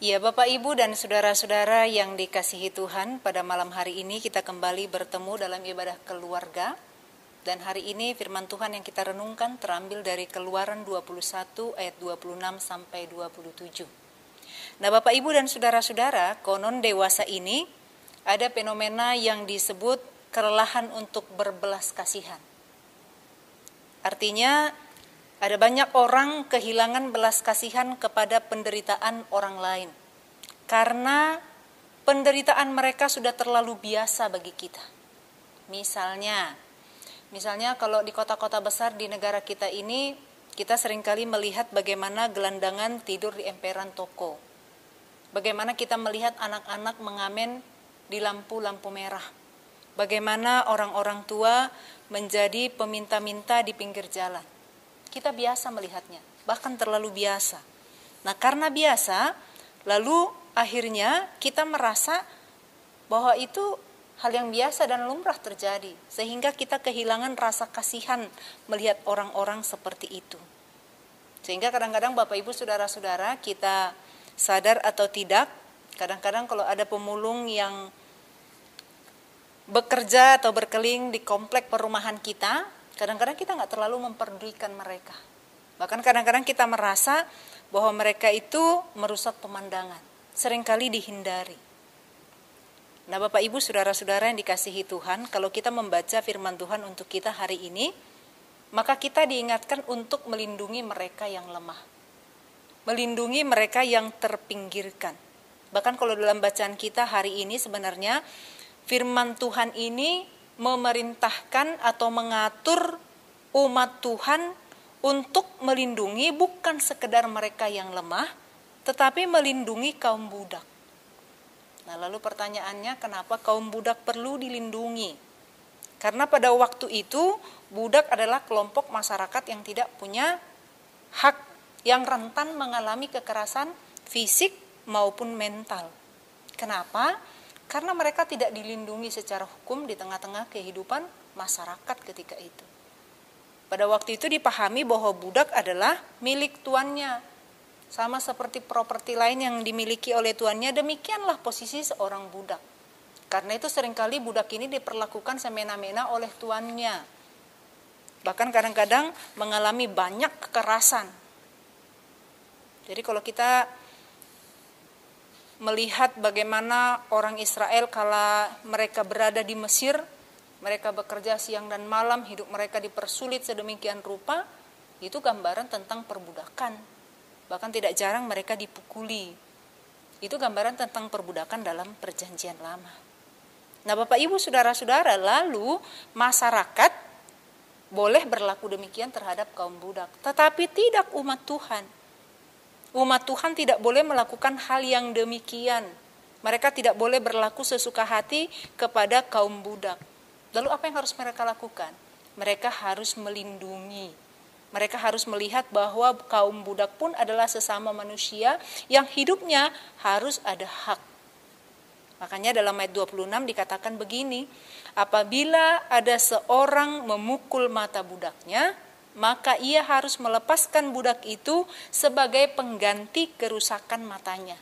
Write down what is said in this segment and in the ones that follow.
Ya, Bapak, Ibu, dan saudara-saudara yang dikasihi Tuhan, pada malam hari ini kita kembali bertemu dalam ibadah keluarga. Dan hari ini firman Tuhan yang kita renungkan terambil dari Keluaran 21 ayat 26 sampai 27. Nah, Bapak, Ibu, dan saudara-saudara, konon dewasa ini ada fenomena yang disebut kelelahan untuk berbelas kasihan. Artinya, ada banyak orang kehilangan belas kasihan kepada penderitaan orang lain. Karena penderitaan mereka sudah terlalu biasa bagi kita. Misalnya kalau di kota-kota besar di negara kita ini, kita seringkali melihat bagaimana gelandangan tidur di emperan toko. Bagaimana kita melihat anak-anak mengamen di lampu-lampu merah. Bagaimana orang-orang tua menjadi peminta-minta di pinggir jalan. Kita biasa melihatnya, bahkan terlalu biasa. Nah, karena biasa, lalu akhirnya kita merasa bahwa itu hal yang biasa dan lumrah terjadi, sehingga kita kehilangan rasa kasihan melihat orang-orang seperti itu. Sehingga kadang-kadang Bapak Ibu saudara-saudara, kita sadar atau tidak, kadang-kadang kalau ada pemulung yang bekerja atau berkeliling di komplek perumahan kita, kadang-kadang kita nggak terlalu memperdulikan mereka. Bahkan kadang-kadang kita merasa bahwa mereka itu merusak pemandangan, seringkali dihindari. Nah, Bapak, Ibu, saudara-saudara yang dikasihi Tuhan, kalau kita membaca firman Tuhan untuk kita hari ini, maka kita diingatkan untuk melindungi mereka yang lemah, melindungi mereka yang terpinggirkan. Bahkan kalau dalam bacaan kita hari ini sebenarnya firman Tuhan ini memerintahkan atau mengatur umat Tuhan untuk melindungi bukan sekedar mereka yang lemah, tetapi melindungi kaum budak. Nah, lalu pertanyaannya, kenapa kaum budak perlu dilindungi? Karena pada waktu itu budak adalah kelompok masyarakat yang tidak punya hak, yang rentan mengalami kekerasan fisik maupun mental. Kenapa? Karena mereka tidak dilindungi secara hukum di tengah-tengah kehidupan masyarakat ketika itu. Pada waktu itu dipahami bahwa budak adalah milik tuannya. Sama seperti properti lain yang dimiliki oleh tuannya, demikianlah posisi seorang budak. Karena itu seringkali budak ini diperlakukan semena-mena oleh tuannya. Bahkan kadang-kadang mengalami banyak kekerasan. Jadi kalau kita melihat bagaimana orang Israel kala mereka berada di Mesir, mereka bekerja siang dan malam, hidup mereka dipersulit sedemikian rupa, itu gambaran tentang perbudakan. Bahkan tidak jarang mereka dipukuli. Itu gambaran tentang perbudakan dalam perjanjian lama. Nah, Bapak, Ibu, saudara-saudara, lalu masyarakat boleh berlaku demikian terhadap kaum budak, tetapi tidak umat Tuhan. Umat Tuhan tidak boleh melakukan hal yang demikian. Mereka tidak boleh berlaku sesuka hati kepada kaum budak. Lalu apa yang harus mereka lakukan? Mereka harus melindungi. Mereka harus melihat bahwa kaum budak pun adalah sesama manusia yang hidupnya harus ada hak. Makanya dalam ayat 26 dikatakan begini, apabila ada seorang memukul mata budaknya, maka ia harus melepaskan budak itu sebagai pengganti kerusakan matanya.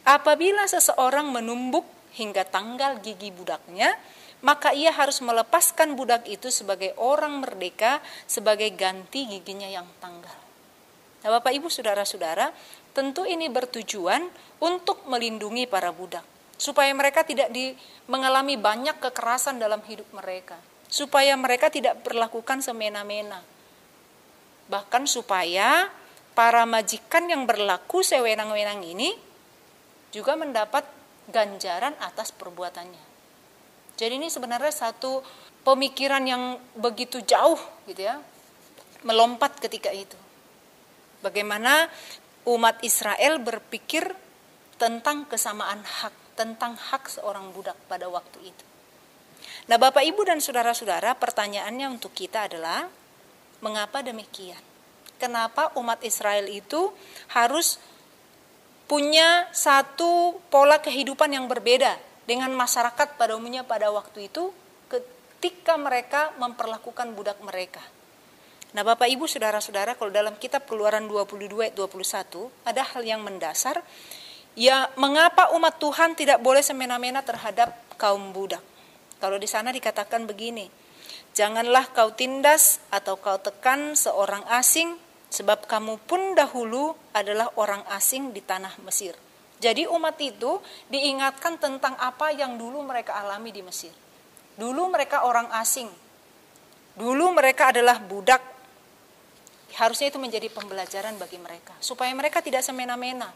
Apabila seseorang menumbuk hingga tanggal gigi budaknya, maka ia harus melepaskan budak itu sebagai orang merdeka, sebagai ganti giginya yang tanggal. Nah, Bapak, Ibu, saudara-saudara, tentu ini bertujuan untuk melindungi para budak, supaya mereka tidak mengalami banyak kekerasan dalam hidup mereka, supaya mereka tidak berlakukan semena-mena. Bahkan supaya para majikan yang berlaku sewenang-wenang ini juga mendapat ganjaran atas perbuatannya. Jadi ini sebenarnya satu pemikiran yang begitu jauh gitu ya, melompat ketika itu. Bagaimana umat Israel berpikir tentang kesamaan hak, tentang hak seorang budak pada waktu itu. Nah, Bapak, Ibu, dan saudara-saudara, pertanyaannya untuk kita adalah, mengapa demikian? Kenapa umat Israel itu harus punya satu pola kehidupan yang berbeda dengan masyarakat pada umumnya pada waktu itu ketika mereka memperlakukan budak mereka? Nah, Bapak, Ibu, saudara-saudara, kalau dalam kitab Keluaran 22 ayat 21 ada hal yang mendasar Ya, mengapa umat Tuhan tidak boleh semena-mena terhadap kaum budak? Kalau di sana dikatakan begini, janganlah kau tindas atau kau tekan seorang asing, sebab kamu pun dahulu adalah orang asing di tanah Mesir. Jadi umat itu diingatkan tentang apa yang dulu mereka alami di Mesir. Dulu mereka orang asing, dulu mereka adalah budak. Harusnya itu menjadi pembelajaran bagi mereka, supaya mereka tidak semena-mena.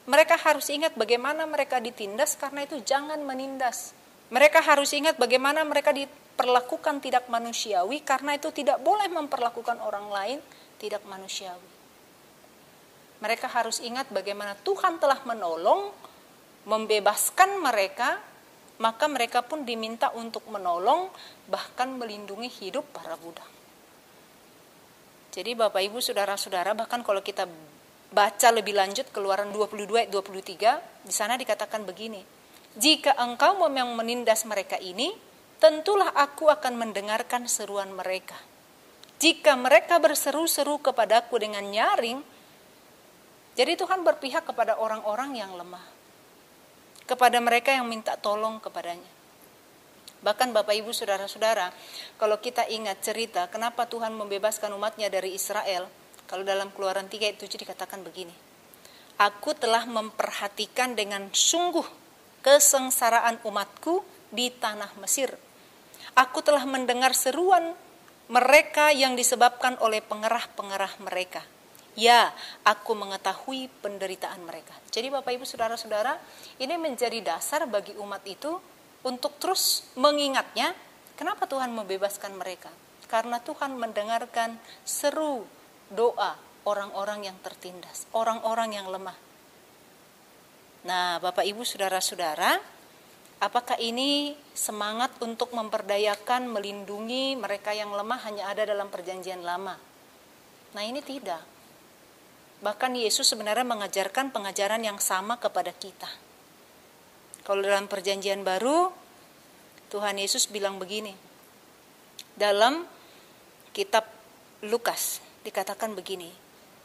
Mereka harus ingat bagaimana mereka ditindas, karena itu jangan menindas. Mereka harus ingat bagaimana mereka diperlakukan tidak manusiawi, karena itu tidak boleh memperlakukan orang lain tidak manusiawi. Mereka harus ingat bagaimana Tuhan telah menolong, membebaskan mereka, maka mereka pun diminta untuk menolong, bahkan melindungi hidup para budak. Jadi Bapak Ibu Saudara-saudara, bahkan kalau kita baca lebih lanjut Keluaran 22 ayat 23, di sana dikatakan begini, jika engkau memang menindas mereka ini, tentulah aku akan mendengarkan seruan mereka. Jika mereka berseru-seru kepadaku dengan nyaring, jadi Tuhan berpihak kepada orang-orang yang lemah, kepada mereka yang minta tolong kepadanya. Bahkan Bapak Ibu Saudara-saudara, kalau kita ingat cerita kenapa Tuhan membebaskan umatnya dari Israel, kalau dalam Keluaran 3 ayat 7 dikatakan begini, aku telah memperhatikan dengan sungguh kesengsaraan umatku di tanah Mesir. Aku telah mendengar seruan mereka yang disebabkan oleh pengerah-pengerah mereka. Ya, aku mengetahui penderitaan mereka. Jadi Bapak Ibu Saudara-saudara, ini menjadi dasar bagi umat itu untuk terus mengingatnya, kenapa Tuhan membebaskan mereka? Karena Tuhan mendengarkan seru doa orang-orang yang tertindas, orang-orang yang lemah. Nah, Bapak Ibu Saudara-saudara, apakah ini semangat untuk memperdayakan, melindungi mereka yang lemah hanya ada dalam perjanjian lama? Nah, ini tidak. Bahkan Yesus sebenarnya mengajarkan pengajaran yang sama kepada kita. Kalau dalam perjanjian baru, Tuhan Yesus bilang begini. Dalam kitab Lukas dikatakan begini,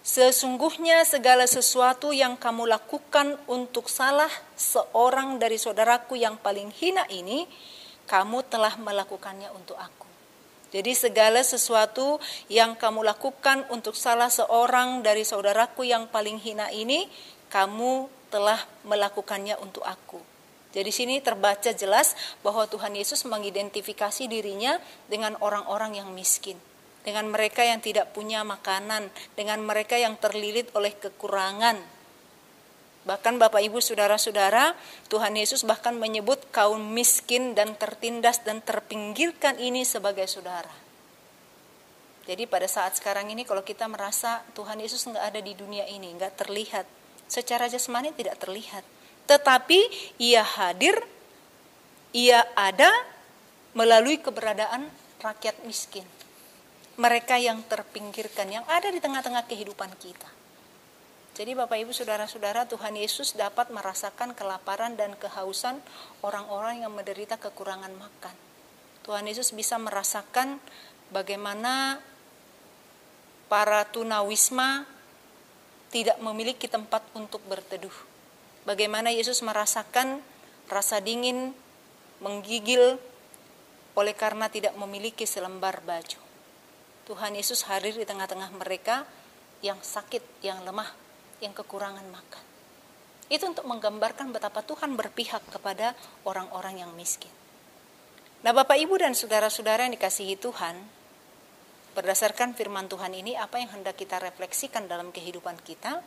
sesungguhnya segala sesuatu yang kamu lakukan untuk salah seorang dari saudaraku yang paling hina ini, kamu telah melakukannya untuk aku. Jadi segala sesuatu yang kamu lakukan untuk salah seorang dari saudaraku yang paling hina ini, kamu telah melakukannya untuk aku. Jadi sini terbaca jelas bahwa Tuhan Yesus mengidentifikasi dirinya dengan orang-orang yang miskin, dengan mereka yang tidak punya makanan, dengan mereka yang terlilit oleh kekurangan. Bahkan Bapak Ibu Saudara-saudara, Tuhan Yesus bahkan menyebut kaum miskin dan tertindas dan terpinggirkan ini sebagai saudara. Jadi pada saat sekarang ini kalau kita merasa Tuhan Yesus nggak ada di dunia ini, nggak terlihat, secara jasmani tidak terlihat, tetapi ia hadir, ia ada melalui keberadaan rakyat miskin, mereka yang terpinggirkan, yang ada di tengah-tengah kehidupan kita. Jadi Bapak Ibu Saudara-saudara, Tuhan Yesus dapat merasakan kelaparan dan kehausan orang-orang yang menderita kekurangan makan. Tuhan Yesus bisa merasakan bagaimana para tunawisma tidak memiliki tempat untuk berteduh. Bagaimana Yesus merasakan rasa dingin menggigil oleh karena tidak memiliki selembar baju. Tuhan Yesus hadir di tengah-tengah mereka yang sakit, yang lemah, yang kekurangan makan. Itu untuk menggambarkan betapa Tuhan berpihak kepada orang-orang yang miskin. Nah, Bapak Ibu dan saudara-saudara yang dikasihi Tuhan, berdasarkan firman Tuhan ini, apa yang hendak kita refleksikan dalam kehidupan kita?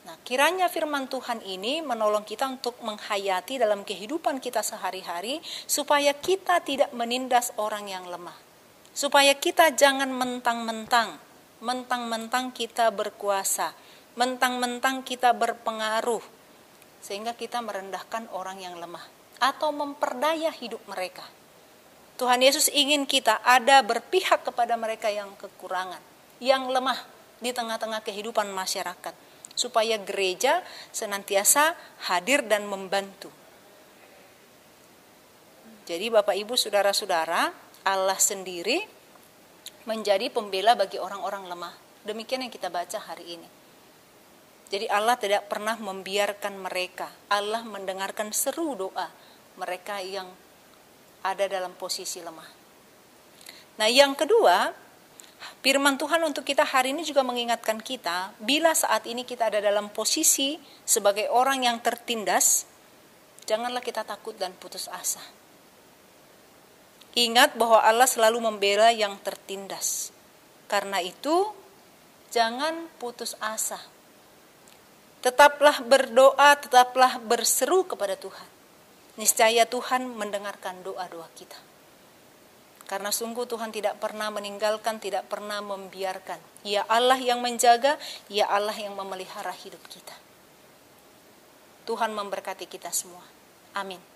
Nah, kiranya firman Tuhan ini menolong kita untuk menghayati dalam kehidupan kita sehari-hari, supaya kita tidak menindas orang yang lemah. Supaya kita jangan mentang-mentang kita berkuasa, mentang-mentang kita berpengaruh, sehingga kita merendahkan orang yang lemah atau memperdaya hidup mereka. Tuhan Yesus ingin kita ada berpihak kepada mereka yang kekurangan, yang lemah di tengah-tengah kehidupan masyarakat, supaya gereja senantiasa hadir dan membantu. Jadi Bapak Ibu Saudara-saudara, Allah sendiri menjadi pembela bagi orang-orang lemah. Demikian yang kita baca hari ini. Jadi Allah tidak pernah membiarkan mereka. Allah mendengarkan seru doa mereka yang ada dalam posisi lemah. Nah, yang kedua, firman Tuhan untuk kita hari ini juga mengingatkan kita, bila saat ini kita ada dalam posisi sebagai orang yang tertindas, janganlah kita takut dan putus asa. Ingat bahwa Allah selalu membela yang tertindas. Karena itu, jangan putus asa. Tetaplah berdoa, tetaplah berseru kepada Tuhan. Niscaya Tuhan mendengarkan doa-doa kita. Karena sungguh Tuhan tidak pernah meninggalkan, tidak pernah membiarkan. Ia Allah yang menjaga, Ia Allah yang memelihara hidup kita. Tuhan memberkati kita semua. Amin.